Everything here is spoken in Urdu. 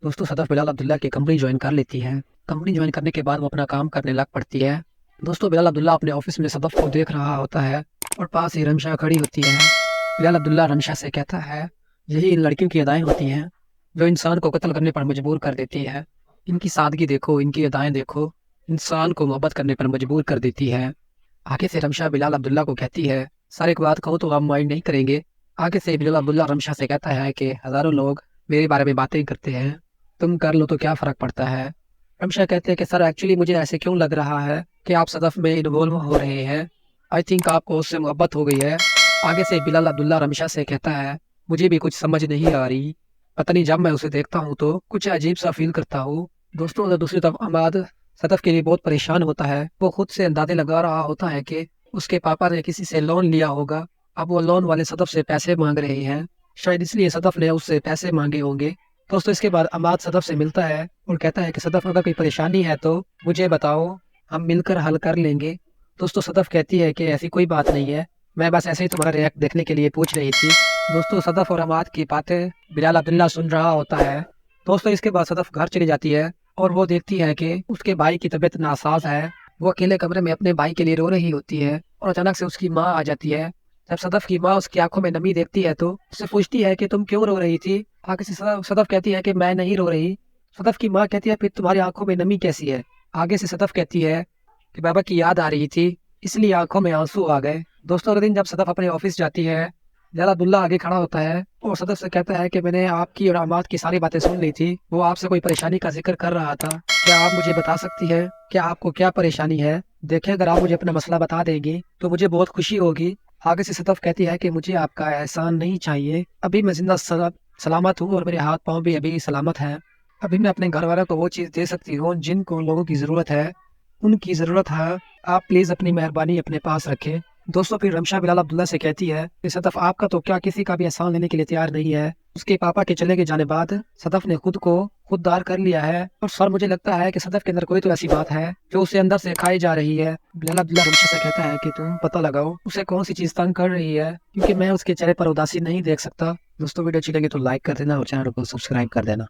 دوستوں صدف بلال عبداللہ کی کمپنی جوائن کر لیتی ہے۔ کمپنی جوائن کرنے کے بعد وہ اپنا کام کرنے لگ پڑتی ہے۔ دوستوں بلال عبداللہ اپنے آفس میں صدف کو دیکھ رہا ہوتا ہے اور پاس ہی رمشا کھڑی ہوتی ہے۔ بلال عبداللہ رمشا سے کہتا ہے، یہی ان لڑکیوں کی ادائیں ہوتی ہیں جو انسان کو قتل کرنے پر مجبور کر دیتی ہے۔ ان کی سادگی دیکھو، ان کی ادائیں دیکھو، انسان کو محبت کرنے پر مجبور کر دیتی ہے۔ آگے سے رمشا بلال عبداللہ کو کہتی ہے، سر ایک بات کہو تو آپ مائنڈ نہیں کریں گے؟ آگے سے بلال عبداللہ رمشا سے کہتا ہے کہ ہزاروں لوگ میرے بارے میں باتیں کرتے ہیں، تم کر لو تو کیا فرق پڑتا ہے؟ رمشا کہتے ہیں کہ سر ایکچولی مجھے ایسے کیوں لگ رہا ہے کہ آپ صدف میں انوالو ہو رہے ہیں، آئی تھنک آپ کو اس سے محبت ہو گئی ہے۔ آگے سے بلال عبداللہ رمشا سے کہتا ہے، مجھے بھی کچھ سمجھ نہیں آ رہی، پتہ نہیں جب میں اسے دیکھتا ہوں تو کچھ عجیب سا فیل کرتا ہوں۔ دوستوں ادھر دوسری طرف اماد صدف کے لیے بہت پریشان ہوتا ہے۔ وہ خود سے اندازے لگا رہا ہوتا ہے کہ اس کے پاپا نے کسی سے لون لیا ہوگا، اب وہ لون والے صدف سے پیسے مانگ رہے ہیں، شاید اس لیے صدف نے اس سے پیسے مانگے ہوں گے۔ دوستوں اس کے بعد اماد صدف سے ملتا ہے اور کہتا ہے کہ صدف اگر کوئی پریشانی ہے تو مجھے بتاؤ، ہم مل کر حل کر لیں گے۔ دوستوں صدف کہتی ہے کہ ایسی کوئی بات نہیں ہے، میں بس ایسے ہی تمہارا ریئیکٹ دیکھنے کے لیے پوچھ رہی تھی۔ دوستوں صدف اور اماد کی باتیں بلال عبداللہ سن رہا ہوتا ہے۔ دوستوں اس کے بعد صدف گھر چلی جاتی ہے اور وہ دیکھتی ہے کہ اس کے بھائی کی طبیعت ناساز ہے۔ وہ اکیلے کمرے میں اپنے بھائی کے لیے رو رہی ہوتی ہے اور اچانک سے اس کی ماں آ جاتی ہے۔ جب صدف کی ماں اس کی آنکھوں میں نمی دیکھتی ہے تو اس سے پوچھتی ہے کہ تم کیوں رو رہی تھی؟ آگے سے صدف کہتی ہے کہ میں نہیں رو رہی۔ صدف کی ماں کہتی ہے پھر تمہاری آنکھوں میں نمی کیسی ہے؟ آگے سے صدف کہتی ہے کہ بابا کی یاد آ رہی تھی اس لیے آنکھوں میں آنسو آ گئے۔ دوستوں اگلے دن جب صدف اپنے آفس جاتی ہے، بلال عبداللہ آگے کھڑا ہوتا ہے اور صدف سے کہتا ہے کہ میں نے آپ کی اور اماد کی ساری باتیں سن لی تھی، وہ آپ سے کوئی پریشانی کا ذکر کر رہا تھا، کیا آپ مجھے بتا سکتی ہیں کہ آپ کو کیا پریشانی ہے؟ دیکھیں اگر آپ مجھے اپنا مسئلہ بتا دیں گی تو مجھے بہت خوشی ہوگی۔ آگے سے صدف کہتی ہے کہ مجھے آپ کا احسان نہیں چاہیے، ابھی میں زندہ سلامت ہوں اور میرے ہاتھ پاؤں بھی ابھی سلامت ہیں، ابھی میں اپنے گھر والوں کو وہ چیز دے سکتی ہوں جن کو لوگوں کی ضرورت ہے، ان کی ضرورت ہے، آپ پلیز اپنی مہربانی اپنے پاس رکھیں۔ دوستوں پھر رمشا بلال عبداللہ سے کہتی ہے کہ صدف آپ کا تو کیا کسی کا بھی احسان لینے کے لیے تیار نہیں ہے، اس کے پاپا کے چلے جانے بعد صدف نے خود کو خوددار کر لیا ہے، اور سر مجھے لگتا ہے کہ صدف کے اندر کوئی تو ایسی بات ہے جو اسے اندر سے کھائی جا رہی ہے۔ بلال عبداللہ رمشا سے کہتا ہے کہ تم پتہ لگاؤ اسے کون سی چیز تنگ کر رہی ہے، کیونکہ میں اس کے چہرے پر اداسی نہیں دیکھ سکتا۔ دوستوں ویڈیو اچھی لگے تو لائک کر دینا اور چینل کو سبسکرائب کر دینا۔